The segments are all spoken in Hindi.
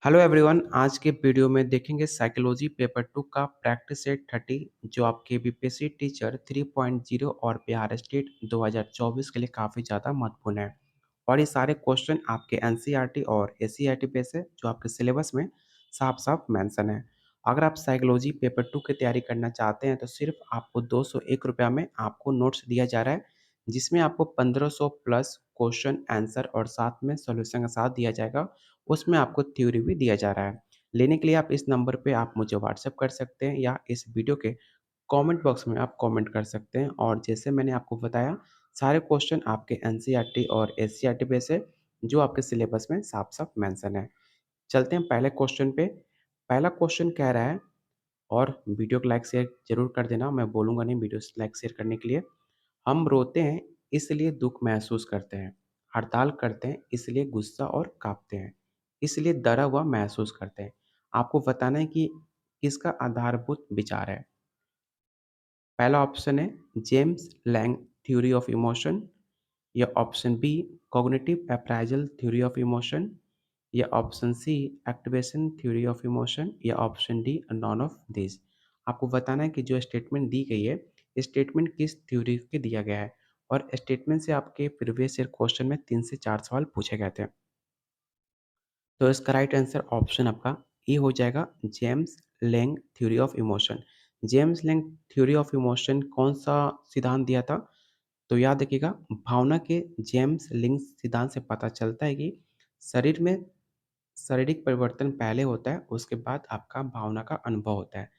हेलो एवरीवन, आज के वीडियो में देखेंगे साइकोलॉजी पेपर 2 का प्रैक्टिस सेट 30 जो आपके बीपीएससी टीचर 3.0 और बिहार स्टेट 2024 के लिए काफ़ी ज़्यादा महत्वपूर्ण है। और ये सारे क्वेश्चन आपके एनसीईआरटी और एससीईआरटी पे से जो आपके सिलेबस में साफ साफ मेंशन है। अगर आप साइकोलॉजी पेपर 2 की तैयारी करना चाहते हैं तो सिर्फ आपको 201 रुपया में आपको नोट्स दिया जा रहा है, जिसमें आपको 1500 प्लस क्वेश्चन आंसर और साथ में सॉल्यूशन के साथ दिया जाएगा। उसमें आपको थ्योरी भी दिया जा रहा है। लेने के लिए आप इस नंबर पे आप मुझे व्हाट्सएप कर सकते हैं या इस वीडियो के कमेंट बॉक्स में आप कमेंट कर सकते हैं। और जैसे मैंने आपको बताया, सारे क्वेश्चन आपके एनसीईआरटी और एससीईआरटी पे से जो आपके सिलेबस में साफ-साफ मेंशन है। चलते हैं पहले क्वेश्चन पे। पहला क्वेश्चन कह रहा है, और वीडियो को लाइक शेयर ज़रूर कर देना, मैं बोलूँगा नहीं वीडियो लाइक शेयर करने के लिए। हम रोते हैं इसलिए दुःख महसूस करते हैं, हड़ताल करते हैं इसलिए गुस्सा और काँपते हैं, इसलिए डरा हुआ महसूस करते हैं। आपको बताना है कि किसका आधारभूत विचार है। पहला ऑप्शन है James Lange theory of emotion, या option B cognitive appraisal theory of emotion, या option C activation theory of emotion, या option D none of this. आपको बताना है कि जो स्टेटमेंट दी गई है, स्टेटमेंट किस थ्योरी के दिया गया है। और स्टेटमेंट से आपके प्रीवियस ईयर क्वेश्चन में 3 से 4 सवाल पूछे गए थे। तो इसका राइट आंसर ऑप्शन आपका ए हो जाएगा, James Lange theory of emotion. James Lange theory of emotion कौन सा सिद्धांत दिया था? तो याद रखिएगा, भावना के जेम्स लिंग सिद्धांत से पता चलता है कि शरीर में शारीरिक परिवर्तन पहले होता है, उसके बाद आपका भावना का अनुभव होता है।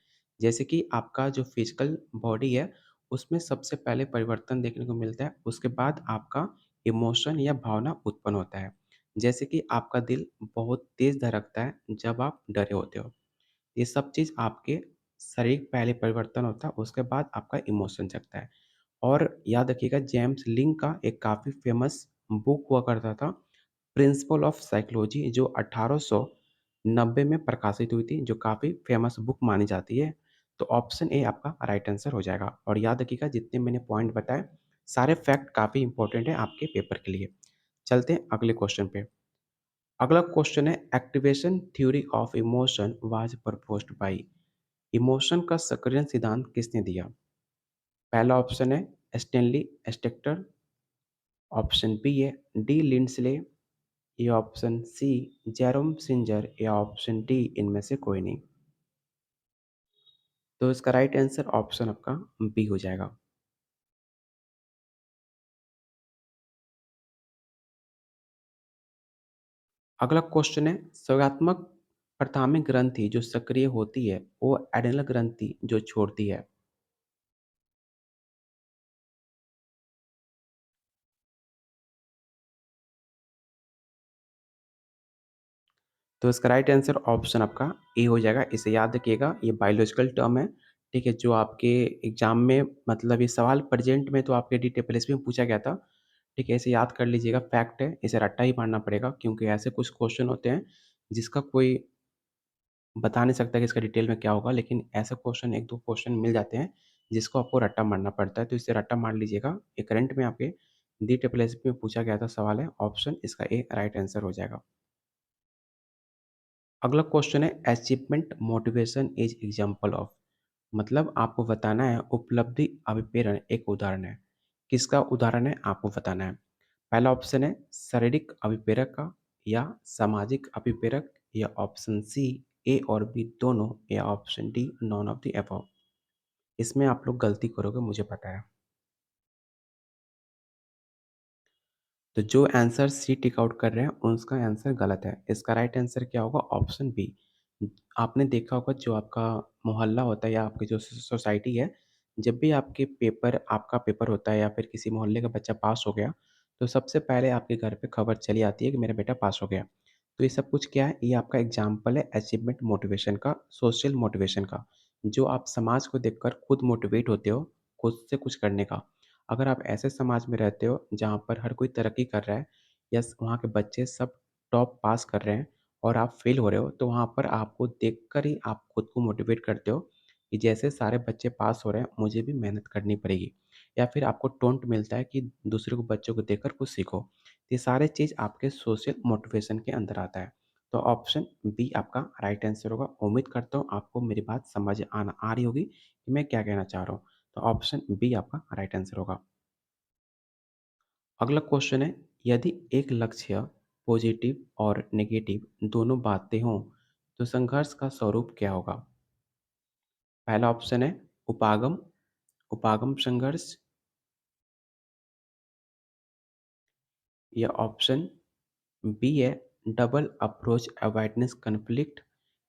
जैसे कि आपका जो फिजिकल बॉडी है, उसमें सबसे पहले परिवर्तन देखने को मिलता है, उसके बाद आपका इमोशन या भावना उत्पन्न होता है। जैसे कि आपका दिल बहुत तेज़ धड़कता है जब आप डरे होते हो। ये सब चीज़ आपके शरीर पहले परिवर्तन होता है, उसके बाद आपका इमोशन जगता है। और याद रखिएगा, जेम्स लिंग का एक काफ़ी फ़ेमस बुक हुआ करता था, प्रिंसिपल ऑफ साइकोलॉजी, जो 1890 में प्रकाशित हुई थी, जो काफ़ी फ़ेमस बुक मानी जाती है। तो ऑप्शन ए आपका राइट आंसर हो जाएगा। और याद रखिएगा, जितने मैंने पॉइंट बताए, सारे फैक्ट काफ़ी इंपॉर्टेंट है आपके पेपर के लिए। चलते हैं अगले क्वेश्चन पे। अगला क्वेश्चन है, activation theory of emotion was proposed by. Emotion का सक्रियण सिद्धांत किसने दिया? पहला ऑप्शन है स्टेनली स्टेक्टर, ऑप्शन बी है डी लिंडस्ले, या ऑप्शन सी जेरोम सिंजर, या ऑप्शन डी इनमें से कोई नहीं। तो इसका राइट आंसर ऑप्शन आपका बी हो जाएगा। अगला क्वेश्चन है, संज्ञानात्मक प्राथमिक ग्रंथि जो सक्रिय होती है वो एड्रेनल ग्रंथि जो छोड़ती है। तो इसका राइट आंसर ऑप्शन आपका ए हो जाएगा। इसे याद रखिएगा, ये बायोलॉजिकल टर्म है, ठीक है? जो आपके एग्जाम में, मतलब ये सवाल प्रेजेंट में तो आपके डीटीपीएसपी में पूछा गया था, ठीक है? इसे याद कर लीजिएगा, फैक्ट है, इसे रट्टा ही मारना पड़ेगा, क्योंकि ऐसे कुछ क्वेश्चन होते हैं जिसका कोई बता नहीं सकता कि इसका डिटेल में क्या होगा, लेकिन ऐसे क्वेश्चन 1-2 क्वेश्चन मिल जाते हैं जिसको आपको रट्टा मारना पड़ता है, तो इसे रट्टा मार लीजिएगा। ये करंट में आपके डीटीपीएसपी में पूछा गया था सवाल है, ऑप्शन इसका ए राइट आंसर हो जाएगा। अगला क्वेश्चन है, achievement motivation is example of. मतलब आपको बताना है उपलब्धि अभिप्रेरण एक उदाहरण है। किसका उदाहरण है आपको बताना है। पहला ऑप्शन है शारीरिक अभिप्रेरक का, या सामाजिक अभिप्रेरक, या ऑप्शन सी ए और बी दोनों, या option D none of the above. इसमें आप लोग गलती करोगे, मुझे पता है। तो जो आंसर सी टिक आउट कर रहे हैं उसका आंसर गलत है। इसका राइट आंसर क्या होगा? Option B. आपने देखा होगा, जो आपका मोहल्ला होता है या आपकी जो सोसाइटी है, जब भी आपका पेपर होता है या फिर किसी मोहल्ले का बच्चा पास हो गया, तो सबसे पहले आपके घर पे खबर चली आती है कि मेरा बेटा पास हो गया। तो ये सब कुछ क्या है? ये आपका एग्जाम्पल है अचीवमेंट मोटिवेशन का, सोशल मोटिवेशन का। जो आप समाज को देखकर खुद मोटिवेट होते हो, खुद से कुछ करने का। अगर आप ऐसे समाज में रहते हो जहाँ पर हर कोई तरक्की कर रहा है, या वहाँ के बच्चे सब टॉप पास कर रहे हैं और आप फेल हो रहे हो, तो वहाँ पर आपको देखकर ही आप खुद को मोटिवेट करते हो कि जैसे सारे बच्चे पास हो रहे हैं, मुझे भी मेहनत करनी पड़ेगी। या फिर आपको टोंट मिलता है कि दूसरे को बच्चों को देखकर कुछ सीखो। ये सारे चीज़ आपके सोशल मोटिवेशन के अंदर आता है। तो ऑप्शन बी आपका राइट आंसर होगा। उम्मीद करता हूँ आपको मेरी बात समझ आ रही होगी कि मैं क्या कहना चाह रहा हूँ। तो ऑप्शन बी आपका राइट आंसर होगा। अगला क्वेश्चन है, यदि एक लक्ष्य पॉजिटिव और नेगेटिव दोनों बातें हों तो संघर्ष का स्वरूप क्या होगा? पहला ऑप्शन है उपागम, उपागम संघर्ष, या ऑप्शन बी है डबल अप्रोच अवॉइडेंस कॉन्फ्लिक्ट,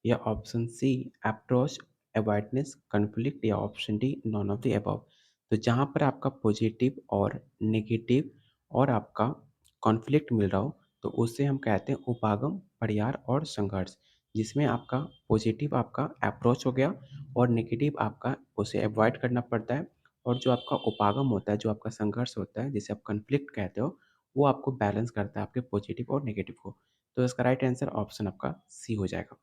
या option C approach avoidance conflict, या option D none of the above. तो जहाँ पर आपका पॉजिटिव और नेगेटिव और आपका कॉन्फ्लिक्ट मिल रहा हो तो उसे हम कहते हैं उपागम, परिहार और संघर्ष, जिसमें आपका पॉजिटिव आपका अप्रोच हो गया और नेगेटिव आपका उसे अवॉइड करना पड़ता है, और जो आपका उपागम होता है, जो आपका संघर्ष होता है जिसे आप कॉन्फ्लिक्ट कहते हो, वो आपको बैलेंस करता है आपके पॉजिटिव और नेगेटिव को। तो इसका राइट आंसर ऑप्शन आपका सी हो जाएगा।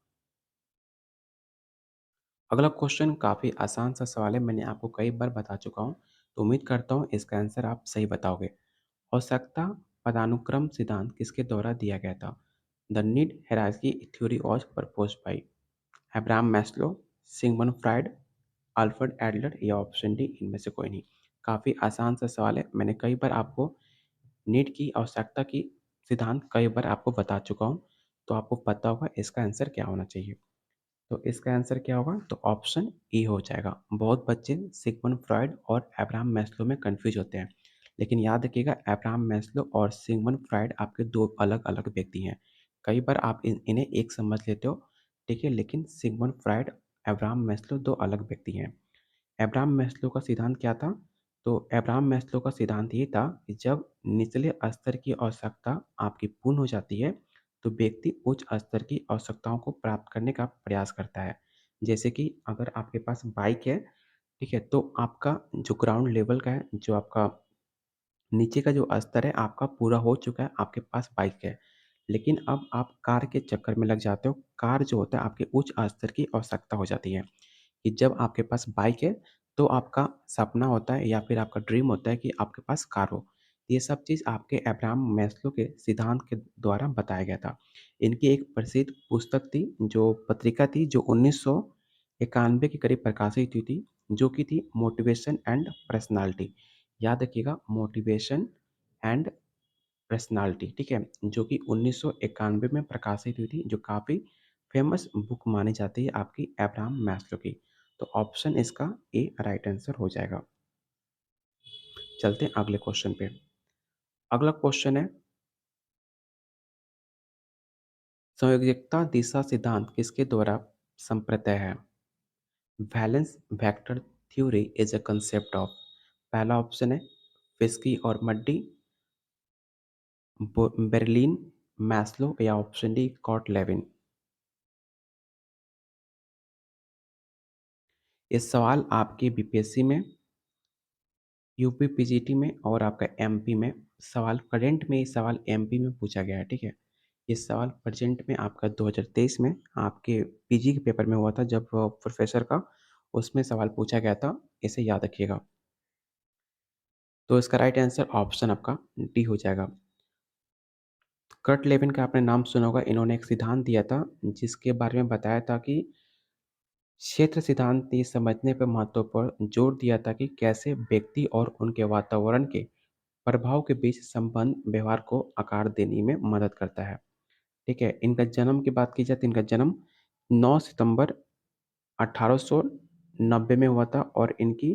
अगला क्वेश्चन काफ़ी आसान सा सवाल है, मैंने आपको कई बार बता चुका हूँ, तो उम्मीद करता हूँ इसका आंसर आप सही बताओगे। आवश्यकता पदानुक्रम सिद्धांत किसके द्वारा दिया गया था? The need hierarchy theory was proposed by Abraham Maslow, Sigmund Freud, Alfred Adler, या ऑप्शन डी इनमें से कोई नहीं। काफ़ी आसान सा सवाल है, मैंने कई बार आपको नीड की आवश्यकता की सिद्धांत कई बार आपको बता चुका हूँ, तो आपको पता होगा इसका आंसर क्या होना चाहिए। तो इसका आंसर क्या होगा? तो ऑप्शन ई हो जाएगा। बहुत बच्चे सिगमंड फ्रॉइड और अब्राहम मैस्लो में कंफ्यूज होते हैं, लेकिन याद रखिएगा अब्राहम मैस्लो और सिगमंड फ्रॉइड आपके दो अलग अलग व्यक्ति हैं। कई बार आप इन्हें एक समझ लेते हो, ठीक है, लेकिन सिगमंड फ्रॉइड, अब्राहम मैस्लो दो अलग व्यक्ति हैं। अब्राहम मैस्लो का सिद्धांत क्या था? तो अब्राहम मैस्लो का सिद्धांत ये था कि जब निचले स्तर की आवश्यकता आपकी पूर्ण हो जाती है, तो व्यक्ति उच्च स्तर की आवश्यकताओं को प्राप्त करने का प्रयास करता है। जैसे कि अगर आपके पास बाइक है, ठीक है, तो आपका जो ग्राउंड लेवल का है, जो आपका नीचे का जो स्तर है आपका पूरा हो चुका है, आपके पास बाइक है। लेकिन अब आप कार के चक्कर में लग जाते हो। कार जो होता है आपके उच्च स्तर की आवश्यकता हो जाती है। कि जब आपके पास बाइक है तो आपका सपना होता है या फिर आपका ड्रीम होता है कि आपके पास कार हो। ये सब चीज़ आपके अब्राहम मैस्लो के सिद्धांत के द्वारा बताया गया था। इनकी एक प्रसिद्ध पुस्तक थी, जो पत्रिका थी, जो 1991 के करीब प्रकाशित हुई थी, जो कि थी मोटिवेशन एंड पर्सनालिटी। याद रखिएगा, मोटिवेशन एंड पर्सनालिटी, ठीक है, जो कि 1991 में प्रकाशित हुई थी, जो काफ़ी फेमस बुक मानी जाती है आपकी अब्राहम मैस्लो की। तो ऑप्शन इसका ए राइट आंसर हो जाएगा। चलते हैं अगले क्वेश्चन पे। अगला क्वेश्चन है, संयोजकता दिशा सिद्धांत किसके द्वारा संप्रत्यय है? Valence vector theory is a concept of. पहला ऑप्शन है फिस्की और मड्डी, बेर्लिन, मैस्लो, या ऑप्शन डी कॉट लेविन। ये सवाल आपके बीपीएससी में, यूपी पीजीटी में और आपका एमपी में सवाल, करंट में ये सवाल एमपी में पूछा गया है, ठीक है। ये सवाल प्रेजेंट में आपका 2023 में आपके पीजी के पेपर में हुआ था, जब प्रोफेसर का उसमें सवाल पूछा गया था, इसे याद रखिएगा। तो इसका राइट आंसर ऑप्शन आपका डी हो जाएगा। कर्ट लेविन का आपने नाम सुना होगा। इन्होंने एक सिद्धांत दिया था जिसके बारे में बताया था कि क्षेत्र सिद्धांत ने समझने पर महत्व पर जोर दिया था कि कैसे व्यक्ति और उनके वातावरण के प्रभाव के बीच संबंध व्यवहार को आकार देने में मदद करता है। ठीक है, इनका जन्म की बात की जाए तो इनका जन्म 9 सितंबर 1890 में हुआ था, और इनकी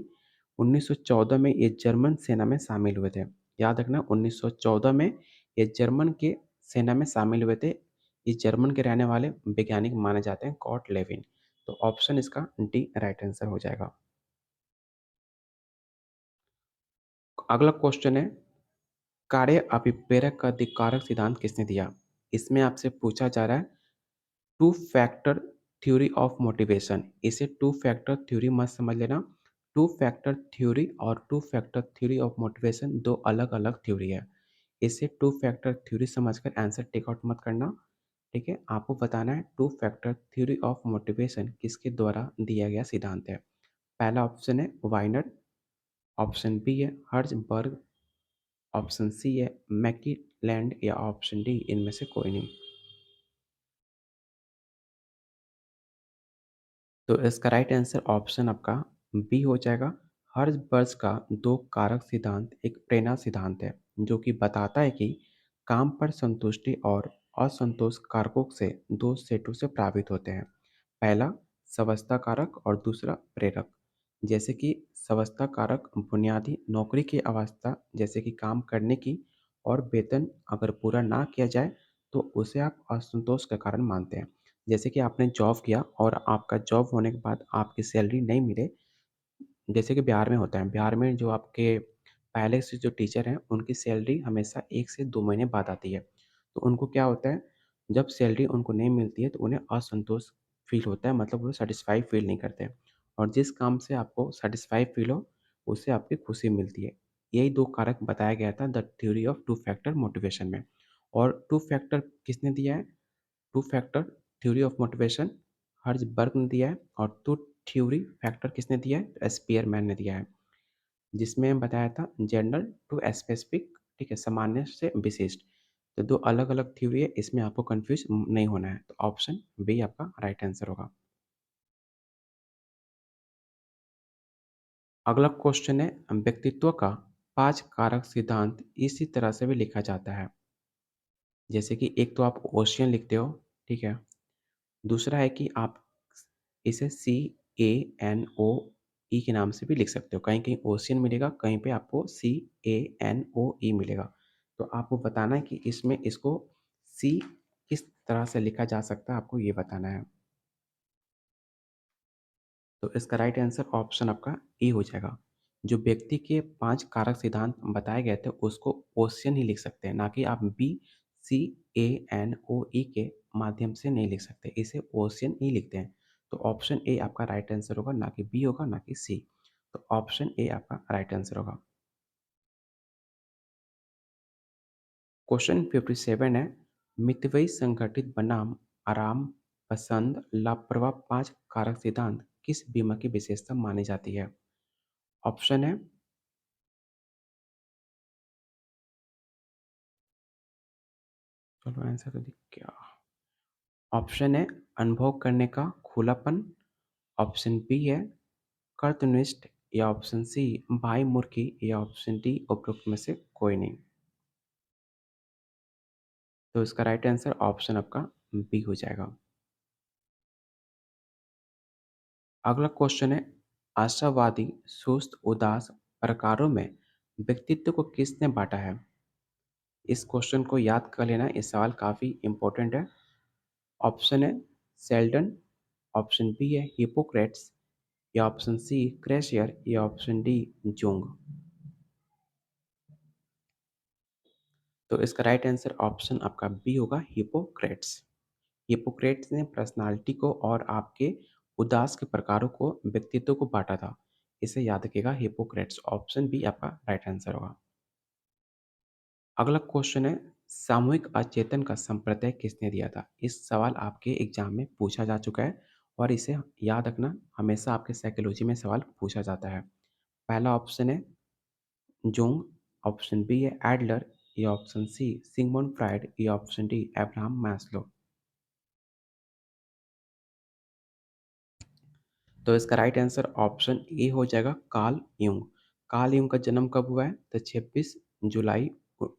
1914 में ये जर्मन सेना में शामिल हुए थे। याद रखना, 1914 में ये जर्मन के सेना में शामिल हुए थे। ये जर्मन के रहने वाले वैज्ञानिक माने जाते हैं, कॉट लेविन। तो ऑप्शन इसका डी राइट आंसर हो जाएगा। अगला क्वेश्चन है, कार्य अभिप्रेरक का अधिकारक सिद्धांत किसने दिया? इसमें आपसे पूछा जा रहा है two factor theory of motivation. इसे टू फैक्टर थ्योरी मत समझ लेना। टू फैक्टर थ्योरी और two factor theory of motivation दो अलग अलग थ्योरी है। इसे टू फैक्टर थ्योरी समझकर आंसर टेक आउट मत करना, ठीक है। आपको बताना है two factor theory of motivation किसके द्वारा दिया गया सिद्धांत है। पहला ऑप्शन है वाइनर, ऑप्शन बी है हर्जबर्ग, ऑप्शन सी है मैकीलैंड, या ऑप्शन डी इनमें से कोई नहीं। तो इसका राइट आंसर ऑप्शन आपका बी हो जाएगा। हर्ट्ज़बर्ग का 2 कारक सिद्धांत एक प्रेरणा सिद्धांत है, जो कि बताता है कि काम पर संतुष्टि और असंतोष कारकों से 2 सेटों से प्रभावित होते हैं। पहला स्वास्थ्य कारक और दूसरा प्रेरक। जैसे कि स्वास्थ्य कारक बुनियादी नौकरी की अवस्था, जैसे कि काम करने की और वेतन अगर पूरा ना किया जाए, तो उसे आप असंतोष का कारण मानते हैं। जैसे कि आपने जॉब किया और आपका जॉब होने के बाद आपकी सैलरी नहीं मिले, जैसे कि बिहार में होता है, बिहार में जो आपके पहले से जो टीचर हैं, उनकी सैलरी हमेशा 1 से 2 महीने बाद आती है। तो उनको क्या होता है, जब सैलरी उनको नहीं मिलती है, तो उन्हें असंतोष फ़ील होता है, मतलब वो सैटिस्फाई फ़ील नहीं करते हैं। और जिस काम से आपको सैटिस्फाई फ़ील हो, उससे आपकी खुशी मिलती है। यही 2 कारक बताया गया था the theory of two factor motivation में। और टू फैक्टर किसने दिया है? Two factor theory of motivation Herzberg ने दिया है। और टू थ्योरी फैक्टर किसने दिया है? स्पीयरमैन ने दिया है। जिसमें बताया था जनरल टू स्पेसिफिक, ठीक है, सामान्य से विशिष्ट। तो 2 अलग-अलग थ्योरी है, इसमें आपको कन्फ्यूज़ नहीं होना है। तो ऑप्शन बी आपका राइट आंसर होगा। अगला क्वेश्चन है, व्यक्तित्व का 5 कारक सिद्धांत इसी तरह से भी लिखा जाता है। जैसे कि एक तो आप ओशियन लिखते हो, ठीक है? दूसरा है कि आप इसे CANOE के नाम से भी लिख सकते हो। कहीं-कहीं ओशियन मिलेगा, कहीं पे आपको CANOE मिलेगा। तो आपको बताना है कि इसमें इसको सी किस तरह से लिखा जा सकता है, आपको ये बताना है। तो इसका राइट आंसर ऑप्शन आपका ए हो जाएगा। जो व्यक्ति के 5 कारक सिद्धांत बताए गए थे, उसको ओशियन ही लिख सकते हैं, ना कि आप BCANOE के माध्यम से नहीं लिख सकते, इसे ओशियन ही लिखते हैं। तो ऑप्शन ए आपका राइट आंसर होगा, ना कि बी होगा, ना कि सी। तो ऑप्शन ए आपका राइट आंसर होगा। क्वेश्चन 57 है, मितव्ययी संगठित बनाम आराम, पसंद, लापरवाह 5 कारक सिद्धांत किस बीमा की विशेषता मानी जाती है? ऑप्शन है, चलो आंसर तो दिख गया। ऑप्शन है अनुभव करने का खुलापन, ऑप्शन बी है कर्तनिष्ठ, या ऑप्शन सी भाई-मूर्खी, या ऑप्शन डी उपरोक्त में से कोई नहीं। तो इसका राइट आंसर ऑप्शन आपका बी हो जाएगा। अगला क्वेश्चन है, आशावादी, सुस्त, उदास प्रकारों में व्यक्तित्व को किसने बांटा है? इस क्वेश्चन को याद कर लेना, ये सवाल काफ़ी इंपॉर्टेंट है। ऑप्शन है सेल्डन, ऑप्शन बी है हिप्पोक्रेट्स, या ऑप्शन सी क्रेशियर, या ऑप्शन डी जोंग। तो इसका राइट आंसर ऑप्शन आपका बी होगा, हिप्पोक्रेट्स। हिप्पोक्रेट्स ने पर्सनालिटी को और आपके उदास के प्रकारों को, व्यक्तित्व को बांटा था। इसे याद रखिएगा, हिप्पोक्रेट्स। ऑप्शन बी आपका राइट आंसर होगा। अगला क्वेश्चन है, सामूहिक अचेतन का संप्रदाय किसने दिया था? इस सवाल आपके एग्जाम में पूछा जा चुका है, और इसे याद रखना, हमेशा आपके साइकोलॉजी में सवाल पूछा जाता है। पहला ऑप्शन है जोंग, ऑप्शन बी है एडलर, या ऑप्शन सी सिगमंड फ्राइड, या ऑप्शन डी अब्राहम मैस्लो। तो इसका राइट आंसर ऑप्शन ए हो जाएगा, कार्ल यूंग। कार्ल यूंग का जन्म कब हुआ है? तो 26 जुलाई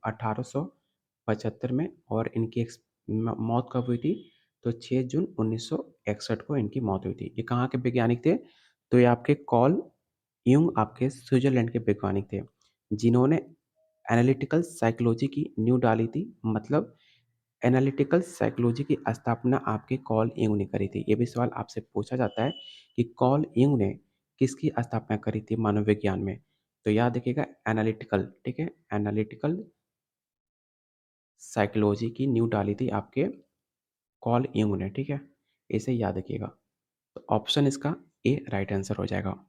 1875 में। और इनकी मौत कब हुई थी? तो 6 जून 1961 को इनकी मौत हुई थी। ये कहाँ के वैज्ञानिक थे? तो ये आपके कार्ल यूंग आपके स्विट्जरलैंड के वैज्ञानिक थे, जिन्होंने एनालिटिकल साइकोलॉजी की नींव डाली थी। मतलब एनालिटिकल साइकोलॉजी की स्थापना आपके कार्ल यूंग ने करी थी। ये भी सवाल आपसे पूछा जाता है कि कार्ल यूंग ने किसकी स्थापना करी थी मानव विज्ञान में? तो याद रखिएगा एनालिटिकल, ठीक है? एनालिटिकल साइकोलॉजी की नींव डाली थी आपके कार्ल यूंग ने, ठीक है? इसे याद रखिएगा। तो ऑप्शन इसका ए राइट आंसर हो जाएगा।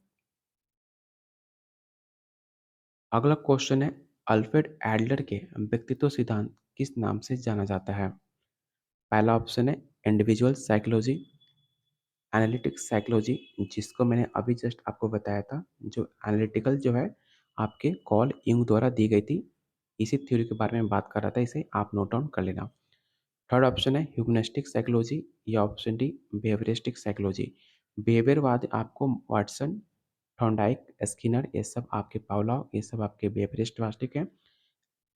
अगला क्वेश्चन है, अल्फ्रेड एडलर के व्यक्तित्व सिद्धांत किस नाम से जाना जाता है? पहला ऑप्शन है इंडिविजुअल साइकोलॉजी, एनालिटिक साइकोलॉजी, जिसको मैंने अभी जस्ट आपको बताया था, जो एनालिटिकल जो है आपके कार्ल यूंग द्वारा दी गई थी। इसी थ्योरी के बारे में बात कर रहा था, इसे आप नोट डाउन कर लेना। थर्ड ऑप्शन है ह्यूमनिस्टिक साइकोलॉजी, या ऑप्शन डी बिहेवियरिस्टिक साइकोलॉजी। बिहेवियरवाद आपको वाटसन, थॉर्नडाइक, स्किनर ये सब आपके पावलॉव ये सब आपके बिहेवियरिस्ट स्टोकास्टिक हैं।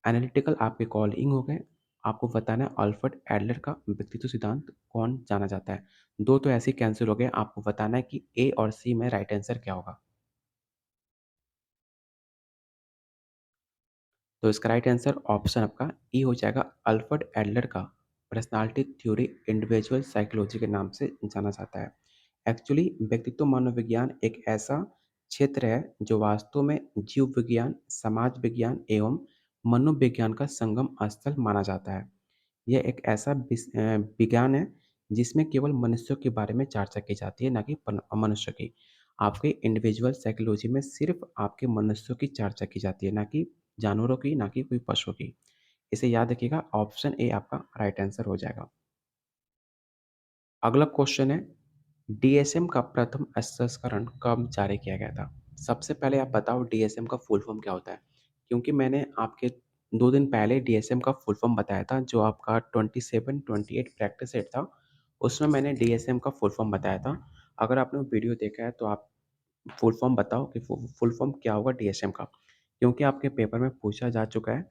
एनालिटिकल आपके कॉलिंग हो गए। आपको बताना है अल्फ्रेड एडलर का व्यक्तित्व सिद्धांत कौन जाना जाता है। 2 तो ऐसे ही कैंसल हो गए, आपको बताना है कि ए और सी में राइट आंसर क्या होगा। तो इसका राइट आंसर ऑप्शन आपका ई हो जाएगा। अल्फ्रेड एडलर का पर्सनालिटी थ्योरी इंडिविजुअल साइकोलॉजी के नाम से जाना जाता है। एक्चुअली व्यक्तित्व मनोविज्ञान एक ऐसा क्षेत्र है जो वास्तव में जीव विज्ञान, समाज विज्ञान एवं मनोविज्ञान का संगम स्थल माना जाता है। यह एक ऐसा विज्ञान है जिसमें केवल मनुष्यों के बारे में चर्चा की जाती है, ना कि मनुष्य की। आपके इंडिविजुअल साइकोलॉजी में सिर्फ आपके मनुष्यों की चर्चा की जाती है, ना कि जानवरों की, ना कि कोई पशु की। इसे याद रखिएगा, ऑप्शन ए आपका राइट आंसर हो जाएगा। अगला क्वेश्चन है, डीएसएम का प्रथम संस्करण कब जारी किया गया था? सबसे पहले आप बताओ डीएसएम का फुल फॉर्म क्या होता है? क्योंकि मैंने आपके 2 दिन पहले डीएसएम का फुल फॉर्म बताया था, जो आपका 27-28 प्रैक्टिस सेट था, उसमें मैंने डीएसएम का फुल फॉर्म बताया था। अगर आपने वो वीडियो देखा है तो आप फुल फॉर्म बताओ कि फुल फॉर्म क्या होगा डीएसएम का? क्योंकि आपके पेपर में पूछा जा चुका है,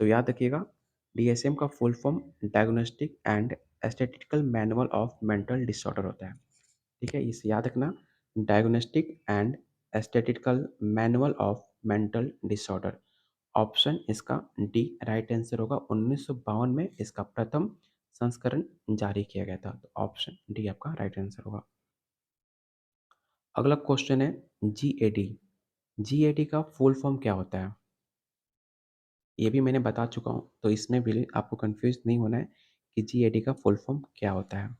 तो याद रखिएगा डीएसएम का full form diagnostic and statistical manual of mental disorder होता है। ठीक है, इसे याद रखना, diagnostic and statistical manual of mental disorder. Option इसका डी राइट आंसर होगा। 1952 में इसका प्रथम संस्करण जारी किया गया था, तो ऑप्शन डी आपका राइट आंसर होगा। अगला क्वेश्चन है जीएडी। जीएडी का फुल फॉर्म क्या होता है? ये भी मैंने बता चुका हूँ, तो इसमें भी आपको कंफ्यूज नहीं होना है कि जीएडी का फुल फॉर्म क्या होता है।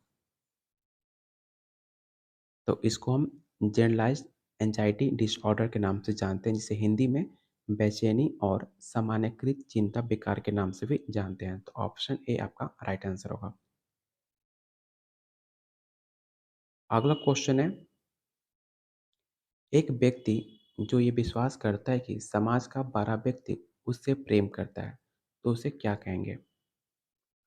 तो इसको हम जनरलाइज्ड एंजाइटी डिसऑर्डर के नाम से जानते हैं, जिसे हिंदी में बेचैनी और सामान्यीकृत चिंता विकार के नाम से भी जानते हैं। तो ऑप्शन ए आपका राइट आंसर होगा। अगला क्वेश्चन है, एक व्यक्ति जो ये विश्वास करता है कि समाज का बड़ा व्यक्ति उससे प्रेम करता है, तो उसे क्या कहेंगे?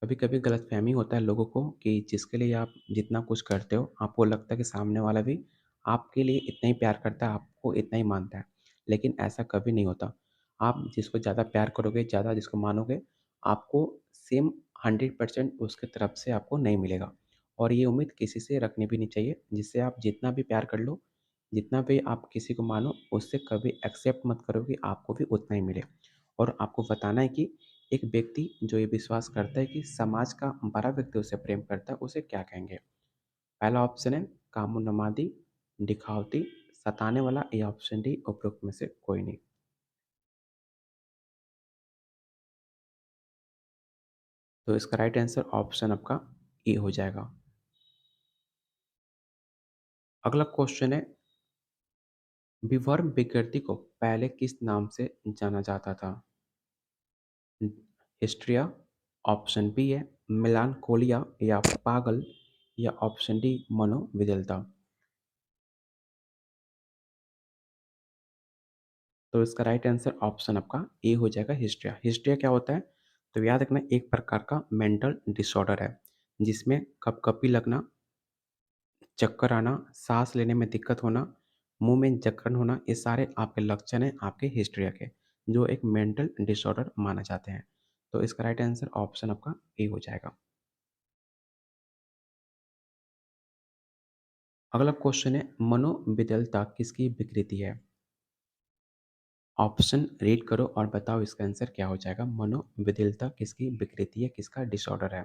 कभी-कभी गलतफ़हमी होता है लोगों को कि जिसके लिए आप जितना कुछ करते हो, आपको लगता है कि सामने वाला भी आपके लिए इतना ही प्यार करता है, आपको इतना ही मानता है। लेकिन ऐसा कभी नहीं होता। आप जिसको ज़्यादा प्यार करोगे, ज़्यादा जिसको मानोगे, आपको सेम 100% उसकी तरफ से आपको नहीं मिलेगा। और ये उम्मीद किसी से रखनी भी नहीं चाहिए, जिससे आप जितना भी प्यार कर लो, जितना भी आप किसी को मानो, उससे कभी एक्सेप्ट मत करो कि आपको भी उतना ही मिले। और आपको बताना है कि एक व्यक्ति जो ये विश्वास करता है कि समाज का बड़ा व्यक्ति उसे प्रेम करता है, उसे क्या कहेंगे? पहला ऑप्शन है कामोन्मादी, दिखावटी, सताने वाला, या ऑप्शन डी उपरोक्त में से कोई नहीं। तो इसका राइट आंसर ऑप्शन आपका ए हो जाएगा। अगला क्वेश्चन है, विवर्म विकृति को पहले किस नाम से जाना जाता था? हिस्ट्रिया, ऑप्शन बी है मेलानकोलिया, या पागल, या ऑप्शन डी मनोविकलता। तो इसका राइट आंसर ऑप्शन आपका ए हो जाएगा हिस्ट्रिया। हिस्ट्रिया क्या होता है? तो याद रखना, एक प्रकार का मेंटल डिसऑर्डर है, जिसमें कँपकँपी लगना, चक्कर आना, साँस लेने में दिक्कत होना, मुँह में जकड़न होना, ये सारे आपके लक्षण हैं आपके हिस्ट्रिया के, जो एक मेंटल डिसऑर्डर माने जाते हैं। तो इसका राइट आंसर ऑप्शन आपका ए हो जाएगा। अगला क्वेश्चन है, मनोविकलता किसकी विकृति है? ऑप्शन रीड करो और बताओ इसका आंसर क्या हो जाएगा। मनोविकलता किसकी विकृति है, किसका डिसऑर्डर है?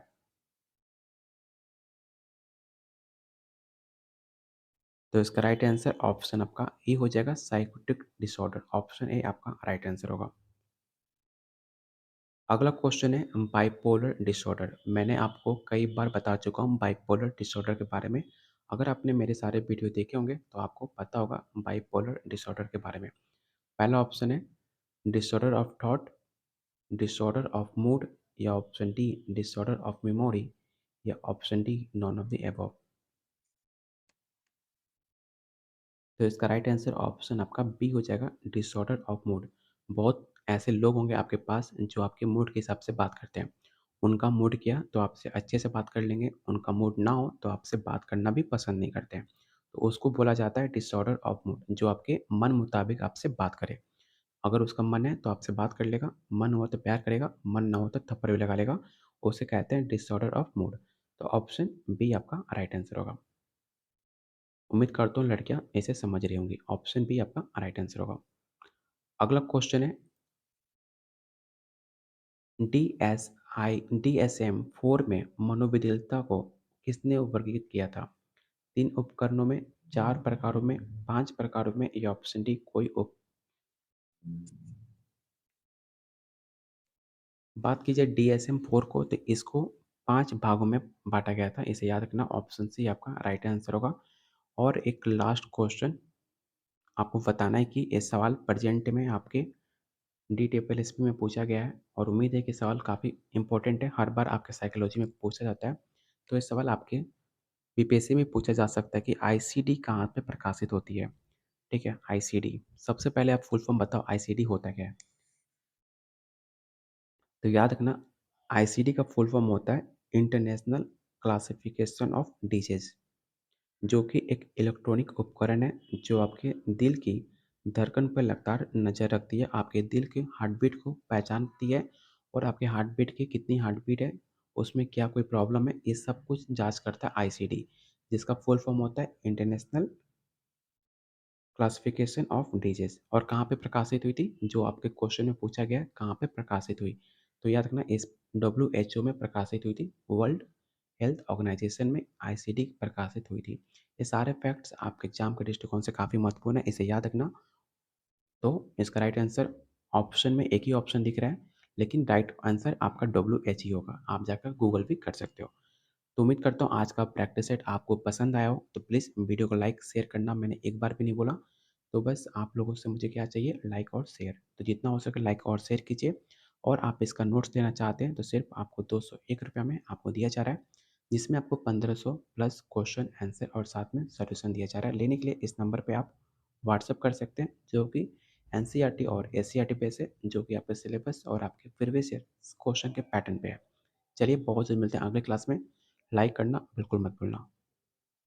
तो इसका राइट आंसर ऑप्शन आपका ए हो जाएगा, साइकोटिक डिसऑर्डर। ऑप्शन ए आपका राइट आंसर होगा। अगला क्वेश्चन है बाइपोलर डिसऑर्डर। मैंने आपको कई बार बता चुका हूँ बाइपोलर डिसऑर्डर के बारे में। अगर आपने मेरे सारे वीडियो देखे होंगे तो आपको पता होगा बाइपोलर डिसऑर्डर के बारे में। पहला ऑप्शन है disorder of thought, disorder of mood, या option D disorder of memory, या option D none of the above. तो इसका राइट आंसर ऑप्शन आपका बी हो जाएगा, डिसऑर्डर ऑफ मूड। बहुत ऐसे लोग होंगे आपके पास जो आपके मूड के हिसाब से बात करते हैं। उनका मूड किया तो आपसे अच्छे से बात कर लेंगे, उनका मूड ना हो तो आपसे बात करना भी पसंद नहीं करते हैं। तो उसको बोला जाता है डिसऑर्डर ऑफ मूड, जो आपके मन मुताबिक आपसे बात करे। अगर उसका मन है तो आपसे बात कर लेगा, मन हुआ तो प्यार करेगा, मन ना हो तो थप्पड़ भी लगा लेगा। उसे कहते हैं डिसऑर्डर ऑफ मूड। तो ऑप्शन बी आपका राइट आंसर होगा। उम्मीद करता हूँ लड़कियाँ इसे समझ रही होंगी। ऑप्शन बी आपका राइट आंसर होगा। अगला क्वेश्चन है, DSM-4 में मनोविद्यलता को किसने वर्गीकृत किया था? 3 उपकरणों में, 4 प्रकारों में, 5 प्रकारों में या ऑप्शन डी कोई उप। बात की जाए DSM-4 को, तो इसको 5 भागों में बाँटा गया था। इसे याद रखना, ऑप्शन सी आपका राइट आंसर होगा। और एक लास्ट क्वेश्चन आपको बताना है कि ये सवाल प्रेज़ेंट में आपके DTPLSP में पूछा गया है और उम्मीद है कि सवाल काफ़ी इम्पोर्टेंट है। हर बार आपके साइकोलॉजी में पूछा जाता है। तो ये सवाल आपके बीपीएससी में पूछा जा सकता है कि आईसीडी कहाँ पे प्रकाशित होती है? ठीक है, आईसीडी। सबसे पहले आप फुल फॉर्म बताओ, आईसीडी होता क्या है? तो याद रखना, आईसीडी का फुल फॉर्म होता है इंटरनेशनल क्लासिफिकेशन ऑफ डिजीज़, जो कि एक इलेक्ट्रॉनिक उपकरण है जो आपके दिल की धड़कन पर लगातार नज़र रखती है, आपके दिल के हार्ट बीट को पहचानती है और आपके हार्ट बीट की कितनी हार्ट बीट है, उसमें क्या कोई प्रॉब्लम है, ये सब कुछ जाँच करता है आईसीडी, जिसका फुल फॉर्म होता है इंटरनेशनल क्लासिफिकेशन ऑफ डिजीज़। और कहाँ पे प्रकाशित हुई थी? जो आपके क्वेश्चन में पूछा गया है, कहाँ पे प्रकाशित हुई? तो याद रखना, इस डब्ल्यूएचओ में प्रकाशित हुई थी, वर्ल्ड हेल्थ ऑर्गेनाइजेशन में आईसीडी प्रकाशित हुई थी। ये सारे फैक्ट्स आपके एग्जाम के दृष्टिकोण से काफ़ी महत्वपूर्ण है, इसे याद रखना। तो इसका राइट आंसर, ऑप्शन में एक ही ऑप्शन दिख रहा है, लेकिन राइट आंसर आपका डब्ल्यूएच ही होगा। आप जाकर गूगल भी कर सकते हो। तो उम्मीद करता हूँ आज का प्रैक्टिस सेट आपको पसंद आया हो। तो प्लीज़ वीडियो को लाइक शेयर करना मैंने एक बार भी नहीं बोला। तो बस आप लोगों से मुझे क्या चाहिए, लाइक और शेयर। तो जितना हो सके लाइक और शेयर कीजिए। और आप इसका नोट्स लेना चाहते हैं तो सिर्फ आपको 201 रुपये में आपको दिया जा रहा है, जिसमें आपको 1500 प्लस क्वेश्चन आंसर और साथ में सॉल्यूशन दिया जा रहा है। लेने के लिए इस नंबर पे आप व्हाट्सअप कर सकते हैं, जो कि एनसीईआरटी और एससीईआरटी बेस है, जो कि आपके सिलेबस और आपके प्रीवियस ईयर क्वेश्चन के पैटर्न पे है। चलिए बहुत जल्द मिलते हैं अगले क्लास में। लाइक करना बिल्कुल मत भूलना।